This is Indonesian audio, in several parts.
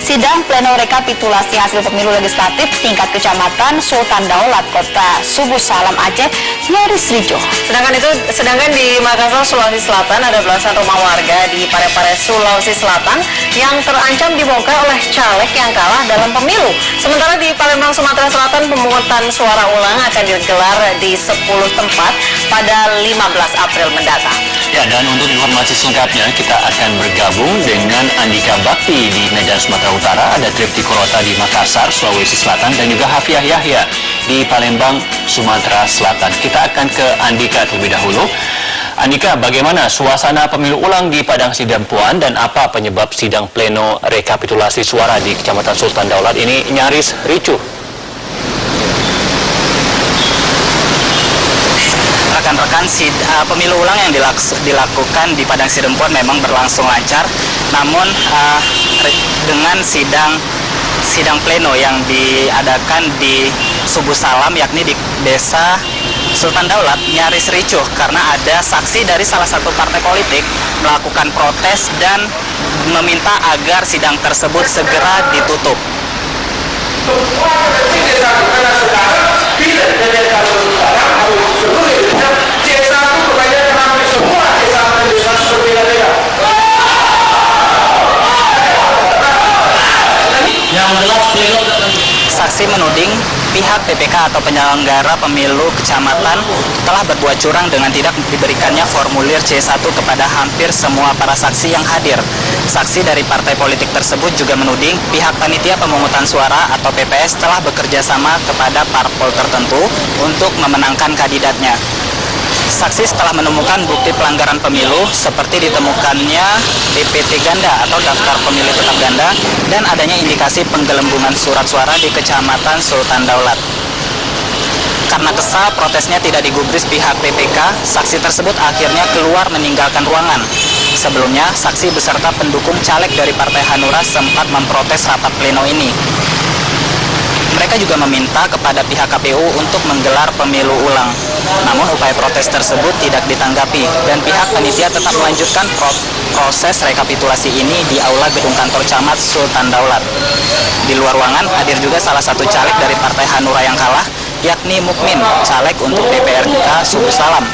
Sidang pleno rekapitulasi hasil pemilu legislatif tingkat kecamatan Sultan Daulat Kota Subuh Salam Aceh nyaris ricuh. Sedangkan di Makassar, Sulawesi Selatan ada belasan rumah warga di Parepare, Sulawesi Selatan yang terancam dibongkar oleh caleg yang kalah dalam pemilu. Sementara di Palembang, Sumatera Selatan, pemungutan suara ulang akan digelar di 10 tempat pada 15 April mendatang. Ya, dan untuk informasi singkatnya kita akan bergabung dengan Andika Bakti di Medan, Sumatera Utara, ada Trifty Korota di Makassar, Sulawesi Selatan, dan juga Hafiah Yahya di Palembang, Sumatera Selatan. Kita akan ke Andika terlebih dahulu. Andika, bagaimana suasana pemilu ulang di Padang Sidempuan dan apa penyebab sidang pleno rekapitulasi suara di Kecamatan Sultan Daulat ini nyaris ricuh? Rekan-rekan, pemilu ulang yang dilakukan di Padang Sidempuan memang berlangsung lancar, namun dengan sidang pleno yang diadakan di Subuh Salam, yakni di Desa Sultan Daulat, nyaris ricuh karena ada saksi dari salah satu partai politik melakukan protes dan meminta agar sidang tersebut segera ditutup. Saksi menuding pihak PPK atau penyelenggara pemilu kecamatan telah berbuat curang dengan tidak diberikannya formulir C1 kepada hampir semua para saksi yang hadir. Saksi dari partai politik tersebut juga menuding pihak panitia pemungutan suara atau PPS telah bekerja sama kepada parpol tertentu untuk memenangkan kandidatnya. Saksi setelah menemukan bukti pelanggaran pemilu seperti ditemukannya DPT ganda atau daftar pemilih tetap ganda dan adanya indikasi penggelembungan surat suara di Kecamatan Sultan Daulat. Karena kesal protesnya tidak digubris pihak PPK, saksi tersebut akhirnya keluar meninggalkan ruangan. Sebelumnya, saksi beserta pendukung caleg dari Partai Hanura sempat memprotes rapat pleno ini. Mereka juga meminta kepada pihak KPU untuk menggelar pemilu ulang. Namun upaya protes tersebut tidak ditanggapi dan pihak panitia tetap melanjutkan proses rekapitulasi ini di aula gedung kantor camat Sultan Daulat. Di luar ruangan hadir juga salah satu caleg dari Partai Hanura yang kalah, yakni Mukmin, caleg untuk DPRK Subuh Salam.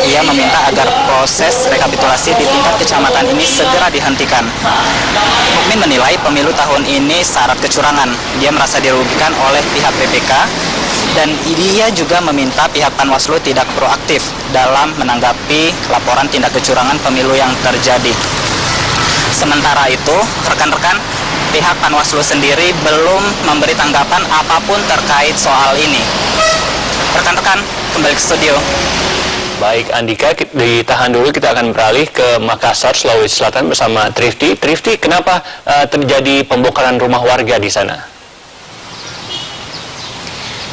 Ia meminta agar proses rekapitulasi di tingkat kecamatan ini segera dihentikan. Mukmin menilai pemilu tahun ini syarat kecurangan. Dia merasa dirugikan oleh pihak PPK dan dia juga meminta pihak Panwaslu tidak proaktif dalam menanggapi laporan tindak kecurangan pemilu yang terjadi. Sementara itu, rekan-rekan, pihak Panwaslu sendiri belum memberi tanggapan apapun terkait soal ini. Rekan-rekan, kembali ke studio. Baik Andika, ditahan dulu, kita akan beralih ke Makassar, Sulawesi Selatan bersama Trifty. Trifty, kenapa terjadi pembongkaran rumah warga di sana?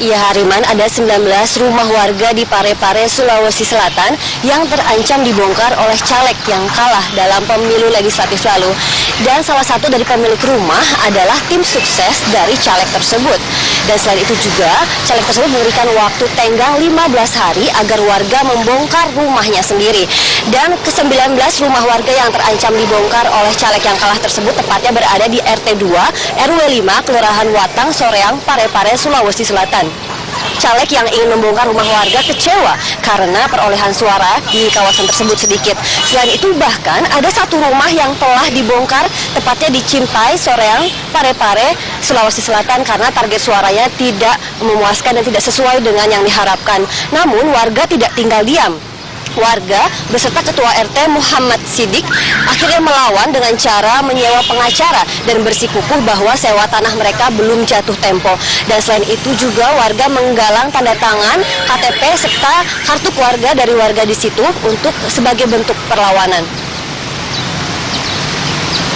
Ya Hariman, ada 19 rumah warga di Parepare, Sulawesi Selatan yang terancam dibongkar oleh caleg yang kalah dalam pemilu legislatif lalu. Dan salah satu dari pemilik rumah adalah tim sukses dari caleg tersebut. Dan selain itu juga, caleg tersebut memberikan waktu tenggang 15 hari agar warga membongkar rumahnya sendiri. Dan ke-19 rumah warga yang terancam dibongkar oleh caleg yang kalah tersebut tepatnya berada di RT 2, RW 5, Kelurahan Watang, Soreang, Parepare, Sulawesi Selatan. Caleg yang ingin membongkar rumah warga kecewa karena perolehan suara di kawasan tersebut sedikit. Selain itu bahkan ada satu rumah yang telah dibongkar tepatnya di Cimpai, Soreang, Parepare, Sulawesi Selatan karena target suaranya tidak memuaskan dan tidak sesuai dengan yang diharapkan. Namun warga tidak tinggal diam. Warga beserta Ketua RT Muhammad Sidik akhirnya melawan dengan cara menyewa pengacara dan bersikukuh bahwa sewa tanah mereka belum jatuh tempo. Dan selain itu juga warga menggalang tanda tangan, KTP serta kartu keluarga dari warga di situ untuk sebagai bentuk perlawanan.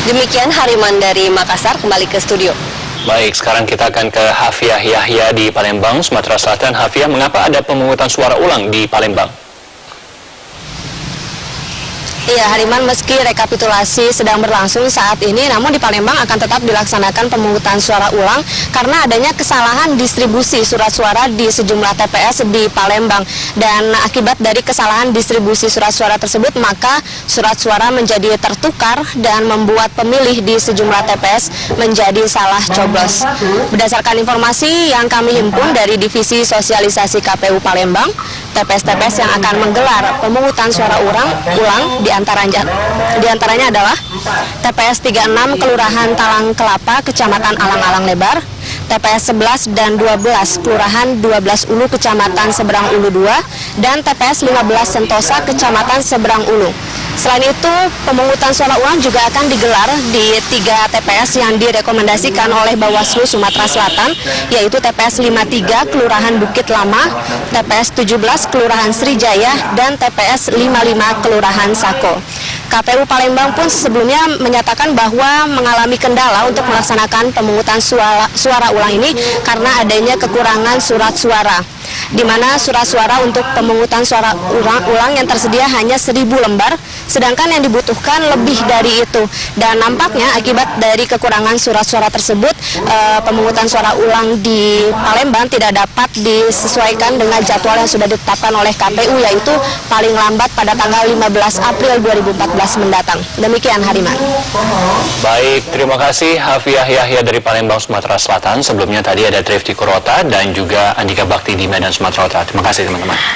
Demikian Hariman dari Makassar, kembali ke studio. Baik, sekarang kita akan ke Hafiah Yahya di Palembang, Sumatera Selatan. Hafiah, mengapa ada pemungutan suara ulang di Palembang? Iya, Hariman, meski rekapitulasi sedang berlangsung saat ini, namun di Palembang akan tetap dilaksanakan pemungutan suara ulang karena adanya kesalahan distribusi surat suara di sejumlah TPS di Palembang. Dan akibat dari kesalahan distribusi surat suara tersebut, maka surat suara menjadi tertukar dan membuat pemilih di sejumlah TPS menjadi salah coblos. Berdasarkan informasi yang kami himpun dari Divisi Sosialisasi KPU Palembang, TPS-TPS yang akan menggelar pemungutan suara ulang di antaranya adalah TPS 36 Kelurahan Talang Kelapa, Kecamatan Alang-Alang Lebar, TPS 11 dan 12 Kelurahan 12 Ulu, Kecamatan Seberang Ulu 2, dan TPS 15 Sentosa, Kecamatan Seberang Ulu. Selain itu, pemungutan suara ulang juga akan digelar di 3 TPS yang direkomendasikan oleh Bawaslu Sumatera Selatan, yaitu TPS 53 Kelurahan Bukit Lama, TPS 17 Kelurahan Srijaya, dan TPS 55 Kelurahan Sako. KPU Palembang pun sebelumnya menyatakan bahwa mengalami kendala untuk melaksanakan pemungutan suara ulang ini karena adanya kekurangan surat suara, di mana surat suara untuk pemungutan suara ulang yang tersedia hanya 1.000 lembar, sedangkan yang dibutuhkan lebih dari itu. Dan nampaknya akibat dari kekurangan surat suara tersebut, pemungutan suara ulang di Palembang tidak dapat disesuaikan dengan jadwal yang sudah ditetapkan oleh KPU, yaitu paling lambat pada tanggal 15 April 2014 mendatang. Demikian, Hariman. Baik, terima kasih Hafiah Yahya dari Palembang, Sumatera Selatan. Sebelumnya tadi ada Trifty Kurota dan juga Andika Bakti di Medan, Sumatera Utara. Terima kasih teman-teman.